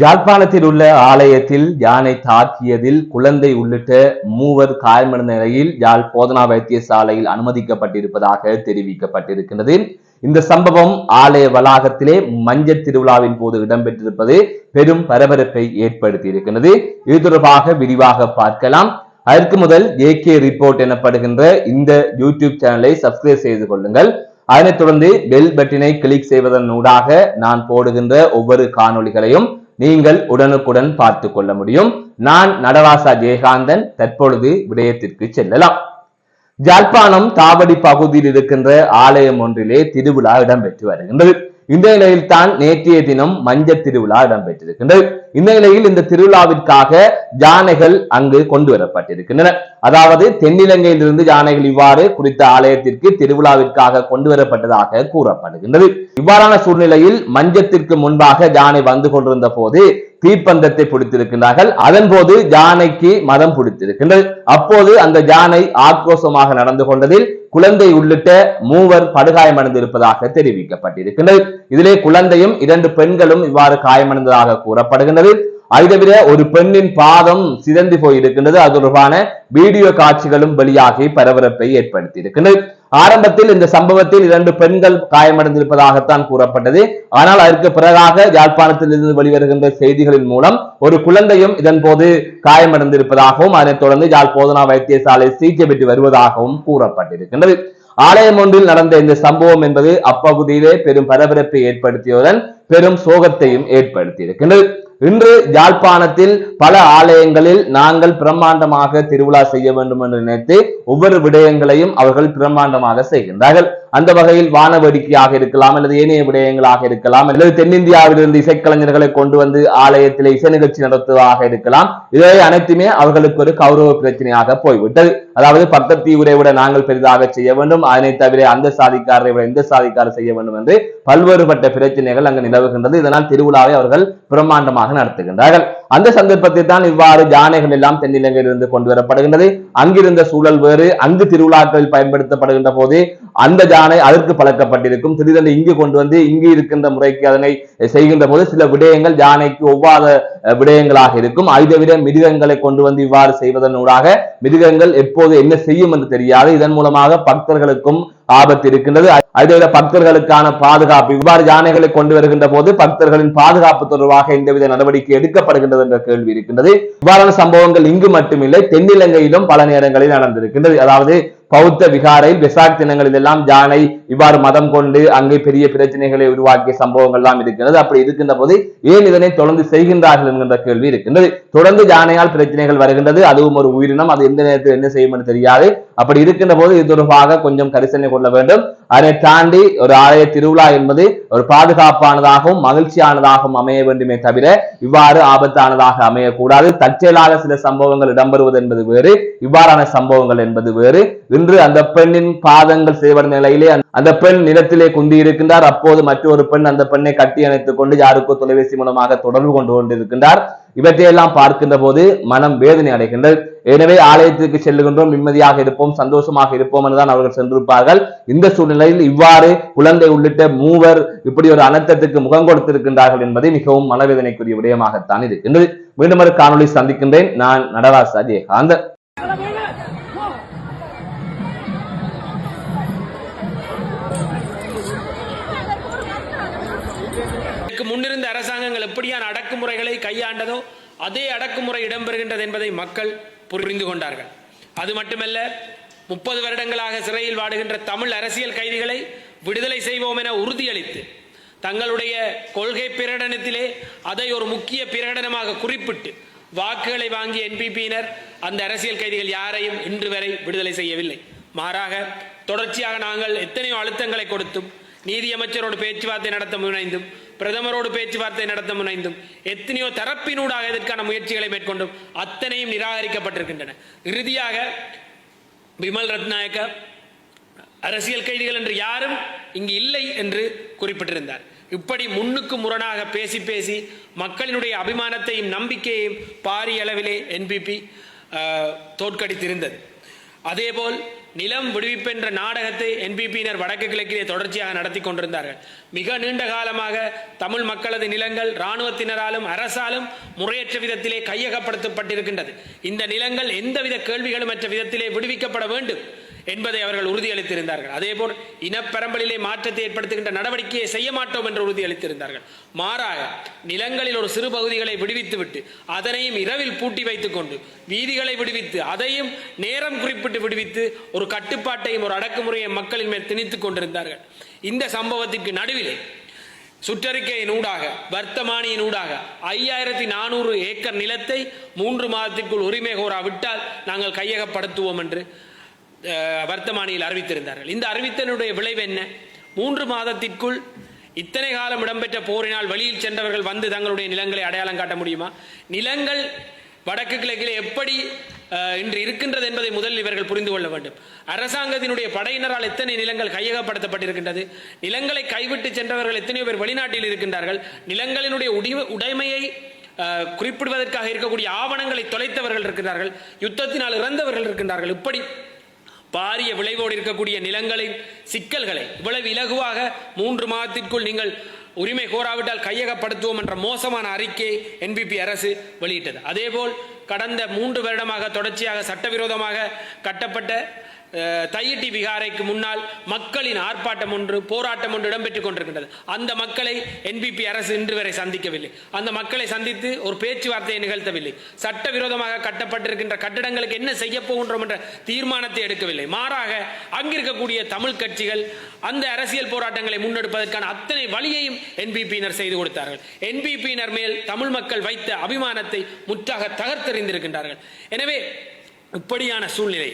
யாழ்ப்பாணத்தில் உள்ள ஆலயத்தில் யானை தாக்கியதில் குழந்தை உள்ளிட்ட 3 காயமடைந்த நிலையில் யாழ் போதனா வைத்தியசாலையில் அனுமதிக்கப்பட்டிருப்பதாக தெரிவிக்கப்பட்டிருக்கிறது. இந்த சம்பவம் ஆலய வளாகத்திலே மஞ்சள் திருவிழாவின் போது இடம்பெற்றிருப்பது பெரும் பரபரப்பை ஏற்படுத்தி இருக்கிறது. இது தொடர்பாக விரிவாக பார்க்கலாம். அதற்கு முதல் ஏகே ரிப்போர்ட் எனப்படுகின்ற இந்த யூடியூப் சேனலை சப்ஸ்கிரைப் செய்து கொள்ளுங்கள். அதனைத் தொடர்ந்து பெல் பட்டினை கிளிக் செய்வதன் ஊடாக நான் போடுகின்ற ஒவ்வொரு காணொளிகளையும் நீங்கள் உடனுக்குடன் பார்த்து கொள்ள முடியும். நான் நடராசா ஜெயகாந்தன். தற்பொழுது விடயத்திற்கு செல்லலாம். யாழ்ப்பாணம் தாவடி பகுதியில் இருக்கின்ற ஆலயம் ஒன்றிலே திருவிழா இடம்பெற்று வருகின்றது. இந்த நிலையில் தான் நேற்றைய தினம் மஞ்சள் திருவிழா இடம்பெற்றிருக்கின்றது. இந்த நிலையில் இந்த திருவிழாவிற்காக யானைகள் அங்கு கொண்டு வரப்பட்டிருக்கின்றன. அதாவது தென்னிலங்கையிலிருந்து யானைகள் இவ்வாறு குறித்த ஆலயத்திற்கு திருவிழாவிற்காக கொண்டு வரப்பட்டதாக கூறப்படுகின்றது. இவ்வாறான சூழ்நிலையில் மஞ்சத்திற்கு முன்பாக யானை வந்து கொண்டிருந்த போது தீப்பந்தத்தை பிடித்திருக்கின்றார்கள். அதன் போது யானைக்கு மதம் பிடித்திருக்கின்றது. அப்போது அந்த யானை ஆக்ரோஷமாக நடந்து கொண்டதில் குழந்தை உள்ளிட்ட 3 படுகாயமடைந்திருப்பதாக தெரிவிக்கப்பட்டிருக்கின்றது. இதிலே குழந்தையும் 2 பெண்களும் இவ்வாறு காயமடைந்ததாக கூறப்படுகின்றது. அதை தவிர ஒரு பெண்ணின் பாதம் சிதைந்து போயிருக்கின்றது. அது தொடர்பான வீடியோ காட்சிகளும் வெளியாகி பரபரப்பை ஏற்படுத்தி இருக்கின்றது. ஆரம்பத்தில் இந்த சம்பவத்தில் 2 பெண்கள் காயமடைந்திருப்பதாகத்தான் கூறப்பட்டது. ஆனால் அதற்கு பிறகாக யாழ்ப்பாணத்தில் இருந்து வெளிவருகின்ற செய்திகளின் மூலம் ஒரு குழந்தையும் இதன் போது காயமடைந்திருப்பதாகவும் அதனைத் தொடர்ந்து யாழ் போதனா வைத்தியசாலை சிகிச்சை பெற்று வருவதாகவும் கூறப்பட்டிருக்கின்றது. ஆலயம் ஒன்றில் நடந்த இந்த சம்பவம் என்பது அப்பகுதியிலே பெரும் பரபரப்பை ஏற்படுத்தியதுடன் பெரும் சோகத்தையும் ஏற்படுத்தி இருக்கின்றது. இன்று யாழ்ப்பாணத்தில் பல ஆலயங்களில் நாங்கள் பிரம்மாண்டமாக திருவிழா செய்ய வேண்டும் என்று நினைத்து ஒவ்வொரு விடயங்களையும் அவர்கள் பிரம்மாண்டமாக செய்கின்றார்கள். அந்த வகையில் வான வேடிக்கையாக இருக்கலாம், அல்லது ஏனைய விடயங்களாக இருக்கலாம், அல்லது தென்னிந்தியாவிலிருந்து இசைக்கலைஞர்களை கொண்டு வந்து ஆலயத்தில் இசை நிகழ்ச்சி நடத்துவதாக இருக்கலாம். இதை அனைத்துமே அவர்களுக்கு ஒரு கௌரவ பிரச்சனையாக போய்விட்டது. அதாவது பக்கத்தீவுரை விட நாங்கள் பெரிதாக செய்ய வேண்டும், அதனை தவிர அந்த சாதிக்காரரை விட இந்த சாதிக்காரர் செய்ய வேண்டும் என்று பல்வேறுபட்ட பிரச்சனைகள் அங்கு நிலவுகின்றது. இதனால் திருவிழாவை அவர்கள் பிரம்மாண்டமாக நடத்துகின்றார்கள். அந்த சந்தர்ப்பத்தில் தான் இவ்வாறு யானைகள் எல்லாம் தென்னிலங்கையிலிருந்து கொண்டு வரப்படுகின்றது. அங்கிருந்த சூழல் வேறு, அங்கு திருவிழாக்களில் பயன்படுத்தப்படுகின்ற போது அந்த யானை அதற்கு பழக்கப்பட்டிருக்கும். திடீரென்று இங்கு கொண்டு வந்து இங்கு இருக்கின்ற முறைக்கு அதனை செய்கின்ற போது சில விடயங்கள் யானைக்கு ஒவ்வாத விடயங்களாக இருக்கும். அதை விட மிருகங்களை கொண்டு வந்து இவ்வாறு செய்வதன் ஊடாக மிருகங்கள் எப்போது என்ன செய்யும் என்று தெரியாது. இதன் மூலமாக பக்தர்களுக்கும் ஆபத்து இருக்கின்றது. அதை பக்தர்களுக்கான பாதுகாப்பு, இவ்வாறு யானைகளை கொண்டு வருகின்ற போது பக்தர்களின் பாதுகாப்பு தொடர்பாக எந்தவித நடவடிக்கை எடுக்கப்படுகின்றது என்ற கேள்வி இருக்கின்றது. இவ்வாறான சம்பவங்கள் இங்கு மட்டுமில்லை, தென்னிலங்கையிலும் பல நேரங்களில் நடந்திருக்கின்றது. அதாவது பௌத்த விகாரையில் வெசாக் தினங்களில் எல்லாம் யானை இவ்வாறு மதம் கொண்டு அங்கே பெரிய பிரச்சனைகளை உருவாக்கிய சம்பவங்கள் எல்லாம் இருக்கின்றது. அப்படி இருக்கின்ற போது ஏன் இதனை தொடர்ந்து செய்கின்றார்கள் என்கின்ற கேள்வி இருக்கின்றது. தொடர்ந்து யானையால் பிரச்சனைகள் வருகின்றது. அதுவும் ஒரு உயிரினம், அது எந்த நேரத்தில் என்ன செய்யும் என்று தெரியாது. அப்படி இருக்கின்ற போது இது தொடர்பாக கொஞ்சம் கரிசனை கொள்ள வேண்டும். அதை தாண்டி ஒரு ஆலய திருவிழா என்பது ஒரு பாதுகாப்பானதாகவும் மகிழ்ச்சியானதாகவும் அமைய வேண்டுமே தவிர இவ்வாறு ஆபத்தானதாக அமையக்கூடாது. தற்செயலாக சில சம்பவங்கள் இடம்பெறுவது என்பது வேறு, இவ்வாறான சம்பவங்கள் என்பது வேறு. இன்று அந்த பெண்ணின் பாதங்கள் சேவடைந்த நிலையிலே அந்த பெண் நிலத்திலே குந்தி இருக்கின்றார். அப்போது மற்றொரு பெண் அந்த பெண்ணை கட்டி அணைத்துக் கொண்டு யாருக்கோ தொலைபேசி மூலமாக தொடர்பு கொண்டு கொண்டிருக்கின்றார். இவற்றையெல்லாம் பார்க்கின்ற போது மனம் வேதனை அடைகின்றது. எனவே ஆலயத்திற்கு செல்லுகின்றோம், நிம்மதியாக இருப்போம், சந்தோஷமாக இருப்போம் என்றுதான் அவர்கள் சென்றிருப்பார்கள். இந்த சூழ்நிலையில் இவ்வாறு குழந்தை உள்ளிட்ட 3 இப்படி ஒரு அனர்த்தத்துக்கு முகம் கொடுத்திருக்கின்றார்கள் என்பது மிகவும் மனவேதனைக்குரிய விடயமாகத்தான் இருக்கின்றது. மீண்டும் ஒரு காணொலி சந்திக்கின்றேன். நான் நடராசா ஜெயகாந்தன். முன்னிருந்த அரசாங்கங்கள் எப்படியான அடக்குமுறைகளை கையாண்டதோ அதே அடக்குமுறை இடம்பெறுகின்றது என்பதை மக்கள் புரிந்து கொண்டார்கள். அது மட்டுமல்ல, 30 வருடங்களாக சிறையில் வாடுகின்ற தமிழ் அரசியல் கைதிகளை விடுதலை செய்வோம் என உறுதியளித்து தங்களுடைய கொள்கை பிரகடனத்திலே அதை ஒரு முக்கிய பிரகடனமாக குறிப்பிட்டு வாக்குகளை வாங்கிய என்பிபியினர் அந்த அரசியல் கைதிகள் யாரையும் இன்று வரை விடுதலை செய்யவில்லை. மாறாக தொடர்ச்சியாக நாங்கள் எத்தனையோ அழுத்தங்களை கொடுத்தும், நீதியமைச்சரோடு பேச்சுவார்த்தை நடத்த முனைந்தும், பிரதமரோடு பேச்சுவார்த்தை நடத்த முனைந்தும், எத்தனையோ தரப்பினூடாக இதற்கான முயற்சிகளை மேற்கொண்டும் அத்தனையும் நிராகரிக்கப்பட்டிருக்கின்றன. இறுதியாக விமல் ரத்நாயக்க அரசியல் கைதிகள் என்று யாரும் இங்கு இல்லை என்று குறிப்பிட்டிருந்தார். இப்படி முன்னுக்கு முரணாக பேசி பேசி மக்களினுடைய அபிமானத்தையும் நம்பிக்கையையும் பாரிய அளவிலே என்பிபி தோற்கடித்திருந்தது. அதேபோல் நிலம் விடுவிப்பு என்ற நாடகத்தை என்பிபியினர் வடக்கு கிழக்கிலே தொடர்ச்சியாக நடத்தி கொண்டிருந்தார்கள். மிக நீண்ட காலமாக தமிழ் மக்களது நிலங்கள் இராணுவத்தினராலும் அரசாலும் முறையற்ற விதத்திலே கையகப்படுத்தப்பட்டிருக்கின்றது. இந்த நிலங்கள் எந்தவித கேள்விகளுமற்ற விதத்திலே விடுவிக்கப்பட வேண்டும் என்பதை அவர்கள் உறுதியளித்திருந்தார்கள். அதேபோல் இனப்பரம்பலிலே மாற்றத்தை ஏற்படுத்துகின்ற நடவடிக்கையை செய்ய மாட்டோம் என்று உறுதியளித்திருந்தார்கள். மாறாக நிலங்களில் ஒரு சிறு பகுதிகளை விடுவித்துவிட்டு அதனையும் இரவில் பூட்டி வைத்துக் கொண்டு வீதிகளை விடுவித்து அதையும் நேரம் குறிப்பிட்டு விடுவித்து ஒரு கட்டுப்பாட்டையும் ஒரு அடக்குமுறையை மக்களின் மேல் திணித்துக் கொண்டிருந்தார்கள். இந்த சம்பவத்திற்கு நடுவிலே சுற்றறிக்கையின் ஊடாக வர்த்தமானியின் ஊடாக 5400 ஏக்கர் நிலத்தை 3 மாதத்திற்குள் உரிமை கோராவிட்டால் நாங்கள் கையகப்படுத்துவோம் என்று வர்த்தமானியில் அறிவித்திருந்தார்கள். இந்த அறிவித்தலுடைய விளைவு என்ன? 3 மாதத்திற்குள் இத்தனை காலம் இடம்பெற்ற போரினால் வெளியில் சென்றவர்கள் வந்து தங்களுடைய நிலங்களை அடையாளம் காட்ட முடியுமா? நிலங்கள் வடக்கு கிழக்கிலே எப்படி இன்று இருக்கின்றது என்பதை முதலில் இவர்கள் புரிந்து கொள்ள வேண்டும். அரசாங்கத்தினுடைய படையினரால் எத்தனை நிலங்கள் கையகப்படுத்தப்பட்டிருக்கின்றது? நிலங்களை கைவிட்டு சென்றவர்கள் எத்தனையோ பேர் வெளிநாட்டில் இருக்கின்றார்கள். நிலங்களினுடைய உடைமையை குறிப்பிடுவதற்காக இருக்கக்கூடிய ஆவணங்களை தொலைத்தவர்கள் இருக்கிறார்கள். யுத்தத்தினால் இறந்தவர்கள் இருக்கின்றார்கள். இப்படி பாரிய விளைவோடு இருக்கக்கூடிய நிலங்களின் சிக்கல்களை இவ்வளவு இலகுவாக 3 மாதத்திற்குள் நீங்கள் உரிமை கோராவிட்டால் கையகப்படுத்துவோம் என்ற மோசமான அறிக்கையை என்பிபி அரசு வெளியிட்டது. அதேபோல் கடந்த 3 வருடமாக தொடர்ச்சியாக சட்டவிரோதமாக கட்டப்பட்ட தையிட்டி விகாரைக்கு முன்னால் மக்களின் ஆர்ப்பாட்டம் ஒன்று போராட்டம் ஒன்று இடம்பெற்றுக் கொண்டிருக்கின்றது. அந்த மக்களை என்பிபி அரசு இன்று வரை சந்திக்கவில்லை. அந்த மக்களை சந்தித்து ஒரு பேச்சுவார்த்தையை நிகழ்த்தவில்லை. சட்டவிரோதமாக கட்டப்பட்டிருக்கின்ற கட்டடங்களுக்கு என்ன செய்ய போகின்றோம் என்ற தீர்மானத்தை எடுக்கவில்லை. மாறாக அங்கிருக்கக்கூடிய தமிழ் கட்சிகள் அந்த அரசியல் போராட்டங்களை முன்னெடுப்பதற்கான அத்தனை வழியையும் என்பிபியினர் செய்து கொடுத்தார்கள். என்பிபியினர் மேல் தமிழ் மக்கள் வைத்த அபிமானத்தை முற்றாக தகர்த்தெறிந்திருக்கின்றார்கள். எனவே இப்படியான சூழ்நிலை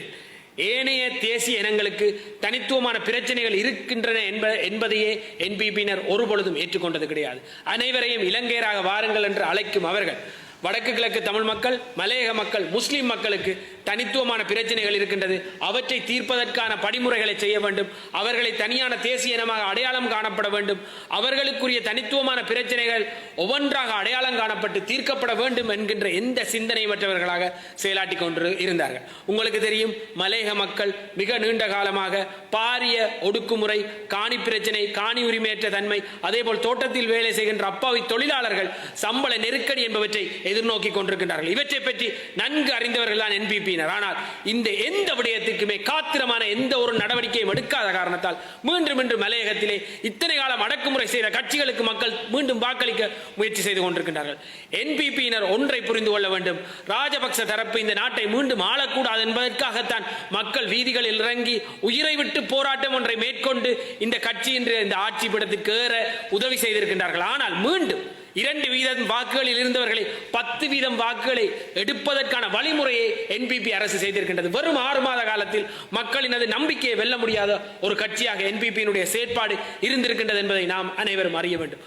ஏனைய தேசிய இனங்களுக்கு தனித்துவமான பிரச்சனைகள் இருக்கின்றன என்பதையே என்பிபியினர் ஒருபொழுதும் ஏற்றுக்கொண்டது கிடையாது. அனைவரையும் இலங்கையராக வாருங்கள் என்று அழைக்கும் அவர்கள் வடக்கு கிழக்கு தமிழ் மக்கள், மலையக மக்கள், முஸ்லிம் மக்களுக்கு தனித்துவமான பிரச்சனைகள் இருக்கின்றது. அவற்றை தீர்ப்பதற்கான படிமுறைகளை செய்ய வேண்டும். அவர்களை தனியான தேசிய இனமாக அடையாளம் காணப்பட வேண்டும். அவர்களுக்குரிய தனித்துவமான பிரச்சனைகள் ஒவ்வொன்றாக அடையாளம் காணப்பட்டு தீர்க்கப்பட வேண்டும் என்கின்ற எந்த சிந்தனை மற்றவர்களாக செயலாற்றி கொண்டு இருந்தார்கள். உங்களுக்கு தெரியும், மலையக மக்கள் மிக நீண்ட காலமாக பாரிய ஒடுக்குமுறை, காணி பிரச்சனை, காணி உரிமையற்ற தன்மை, அதேபோல் தோட்டத்தில் வேலை செய்கின்ற அப்பாவி தொழிலாளர்கள், சம்பள நெருக்கடி என்பவற்றை எதிர்நோக்கி கொண்டிருக்கின்றார்கள். இவற்றை பற்றி நன்கு அறிந்தவர்கள் தான் என்பிபியினர். ஆனால் இந்த எந்த விடயத்துக்குமே காத்திரமான எந்த ஒரு நடவடிக்கையும் எடுக்காத காரணத்தால் மீண்டும் மலையகத்திலே இத்தனை காலம் அடக்குமுறை செய்த கட்சிகளுக்கு மக்கள் மீண்டும் வாக்களிக்க முயற்சி செய்து கொண்டிருக்கின்றார்கள். என்பிபியினர் ஒன்றை புரிந்து கொள்ள வேண்டும். ராஜபக்ச தரப்பு இந்த நாட்டை மீண்டும் ஆளக்கூடாது என்பதற்காகத்தான் மக்கள் வீதிகளில் இறங்கி உயிரை விட்டு போராட்டம் ஒன்றை மேற்கொண்டு இந்த கட்சி இந்த ஆட்சி பீடத்துக்கு ஏற உதவி செய்திருக்கின்றார்கள். ஆனால் மீண்டும் 2% வாக்குகளில் இருந்தவர்களை 10% வாக்குகளை எடுப்பதற்கான வழிமுறையை என்பிபி அரசு செய்திருக்கின்றது. வெறும் 6 மாத காலத்தில் மக்களினது நம்பிக்கையை வெல்ல முடியாத ஒரு கட்சியாக என்பிபியினுடைய செயற்பாடு இருந்திருக்கின்றது என்பதை நாம் அனைவரும் அறிய வேண்டும்.